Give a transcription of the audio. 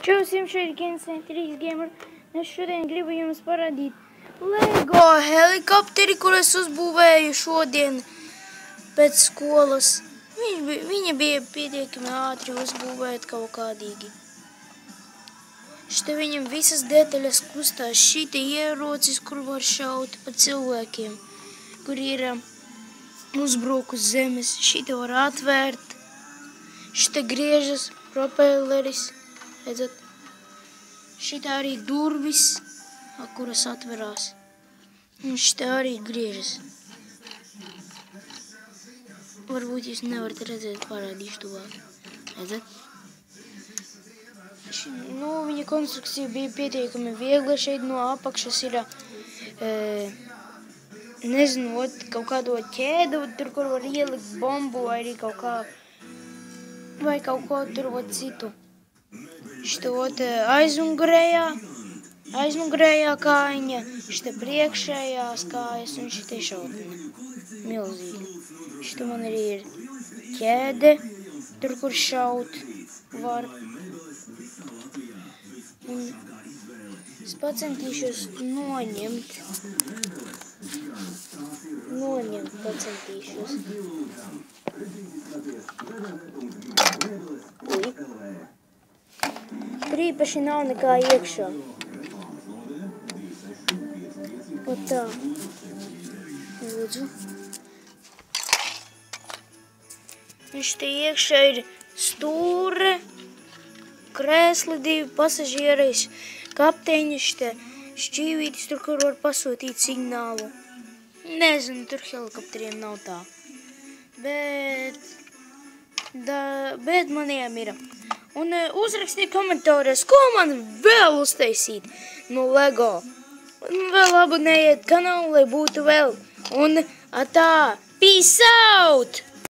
Čau, visiem šeit ir Gen3 Gamer. Es šodien gribu jums parādīt LEGO helikopteri, kur es uzbūvēju šodien pēc skolas. Viņa bija pietiekami ātri uzbūvēt kaut kādīgi. Šite viņam visas detaļas kustās. Šite ierocis, kur var šaut pa cilvēkiem, kur ir uzbruk uz zemes. Šite var atvērt. Šite griežas propelleris. Redzat? Šitā arī durvis, kuras atverās. Un šitā arī griežas. Varbūt jūs nevarat redzēt, parādīšu tuvāk. Redzat? Viņa konstrukcija bija pietiekami viegla. Šeit no apakšas ir, nezinu, kaut kādo ķēdu, tur, kur var ielikt bombu vai arī kaut kā, vai kaut ko tur citu. Šitā aizmugurējā kājiņa, šitā priekšējās kājas un šitā šautne. Milzīgi. Šitā man arī ir ķēde, tur, kur šaut var. Un es pacentīšos noņemt pacentīšos. Tur īpaši nav nekā iekšā. Ot tā. Lūdzu. Šitā iekšā ir stūre, krēsli, 2 pasažieris, kapteiņi, šitā šķīvītis, tur, kur var pasūtīt signālu. Nezinu, tur helikopteriem nav tā. Bet maniem ir. Un uzrakstiet komentāros, ko man vēl uztaisīt no LEGO. Un vēl abonējiet kanālu, lai būtu vēl. Un atā, peace out!